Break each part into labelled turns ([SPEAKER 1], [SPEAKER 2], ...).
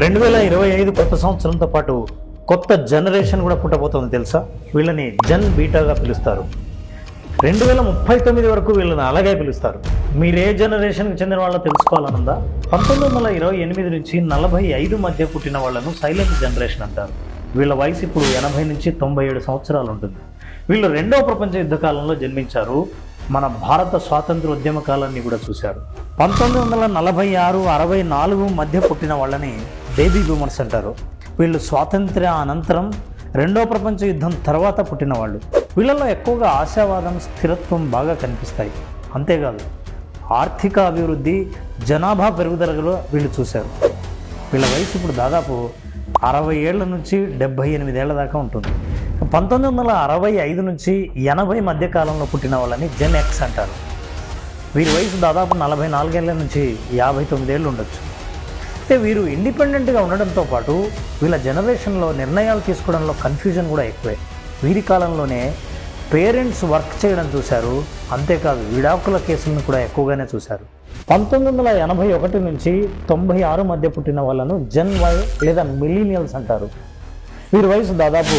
[SPEAKER 1] 2025 కొత్త సంవత్సరంతో పాటు కొత్త జనరేషన్ కూడా పుట్టబోతుంది తెలుసా. వీళ్ళని జన్ బీటాగా పిలుస్తారు. 2039 వరకు వీళ్ళని అలాగే పిలుస్తారు. మీరు ఏ జనరేషన్కి చెందిన వాళ్ళో తెలుసుకోవాలనుందా? 1928 నుంచి 45 మధ్య పుట్టిన వాళ్ళను సైలెంట్ జనరేషన్ అంటారు. వీళ్ళ వయసు ఇప్పుడు 80 నుంచి 97 సంవత్సరాలు ఉంటుంది. వీళ్ళు రెండవ ప్రపంచ యుద్ధ కాలంలో జన్మించారు. మన భారత స్వాతంత్ర ఉద్యమ కాలాన్ని కూడా చూశారు. 1946, 64 మధ్య పుట్టిన వాళ్ళని బేబీ బూమర్స్ అంటారు. వీళ్ళు స్వాతంత్ర్య అనంతరం రెండవ ప్రపంచ యుద్ధం తర్వాత పుట్టిన వాళ్ళు. వీళ్ళలో ఎక్కువగా ఆశావాదం, స్థిరత్వం బాగా కనిపిస్తాయి. అంతేకాదు ఆర్థిక అభివృద్ధి, జనాభా పెరుగుదలలో వీళ్ళు చూశారు. వీళ్ళ వయసు ఇప్పుడు దాదాపు 60 ఏళ్ల నుంచి 78 ఏళ్ల దాకా ఉంటుంది. 1965 నుంచి 80 మధ్య కాలంలో పుట్టిన వాళ్ళని జెన్ ఎక్స్ అంటారు. వీరి వయసు దాదాపు 44 ఏళ్ల నుంచి 59 ఏళ్ళు ఉండొచ్చు. అంటే వీరు ఇండిపెండెంట్గా ఉండడంతో పాటు వీళ్ళ జనరేషన్లో నిర్ణయాలు తీసుకోవడంలో కన్ఫ్యూజన్ కూడా ఎక్కువే. వీరి కాలంలోనే పేరెంట్స్ వర్క్ చేయడం చూశారు. అంతేకాదు విడాకుల కేసులను కూడా ఎక్కువగానే చూశారు. 1981 నుంచి 96 మధ్య పుట్టిన వాళ్ళను జెన్ వై లేదా మిలీనియల్స్ అంటారు. వీరి వయసు దాదాపు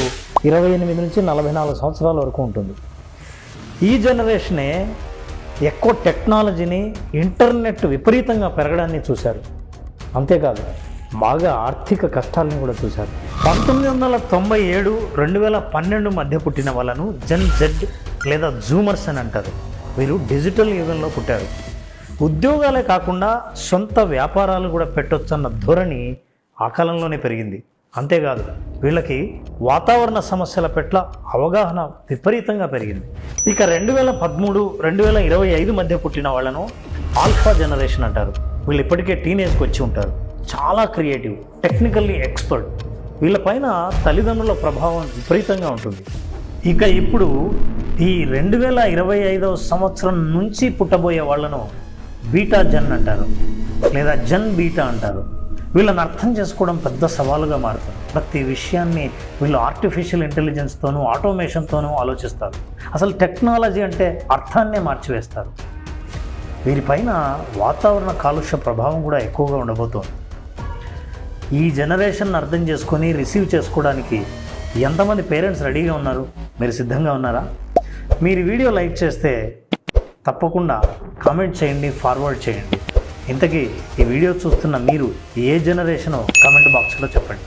[SPEAKER 1] 28 నుంచి 44 సంవత్సరాల వరకు ఉంటుంది. ఈ జనరేషనే ఎక్కువ టెక్నాలజీని, ఇంటర్నెట్ విపరీతంగా పెరగడాన్ని చూశారు. అంతేకాదు బాగా ఆర్థిక కష్టాలను కూడా చూశారు. 1997, 2012 మధ్య పుట్టిన వాళ్ళను జెన్ జెడ్ లేదా జూమర్స్ అని అంటారు. వీరు డిజిటల్ యుగంలో పుట్టారు. ఉద్యోగాలే కాకుండా సొంత వ్యాపారాలు కూడా పెట్టొచ్చన్న ధోరణి ఆ కాలంలోనే పెరిగింది. అంతేకాదు వీళ్ళకి వాతావరణ సమస్యల పట్ల అవగాహన విపరీతంగా పెరిగింది. ఇక 2013, 2025 మధ్య పుట్టిన వాళ్ళను ఆల్ఫా జనరేషన్ అంటారు. వీళ్ళు ఇప్పటికే టీనేజ్కి వచ్చి ఉంటారు. చాలా క్రియేటివ్, టెక్నికల్లీ ఎక్స్పర్ట్. వీళ్ళపైన తల్లిదండ్రుల ప్రభావం విపరీతంగా ఉంటుంది. ఇక ఇప్పుడు ఈ 2025 సంవత్సరం నుంచి పుట్టబోయే వాళ్ళను బీటా జెన్ అంటారు లేదా జెన్ బీటా అంటారు. వీళ్ళని అర్థం చేసుకోవడం పెద్ద సవాలుగా మారుతుంది. ప్రతి విషయాన్ని వీళ్ళు ఆర్టిఫిషియల్ ఇంటెలిజెన్స్తోనూ, ఆటోమేషన్తోనూ ఆలోచిస్తారు. అసలు టెక్నాలజీ అంటే అర్థాన్నే మార్చివేస్తారు. వీరిపైన వాతావరణ కాలుష్య ప్రభావం కూడా ఎక్కువగా ఉండబోతోంది. ఈ జనరేషన్ అర్థం చేసుకొని రిసీవ్ చేసుకోవడానికి ఎంతమంది పేరెంట్స్ రెడీగా ఉన్నారు? మీరు సిద్ధంగా ఉన్నారా? మీరు వీడియో లైక్ చేస్తే తప్పకుండా కామెంట్ చేయండి, ఫార్వర్డ్ చేయండి. ఇంతకీ ఈ వీడియో చూస్తున్న మీరు ఏ జనరేషనో కామెంట్ బాక్స్లో చెప్పండి.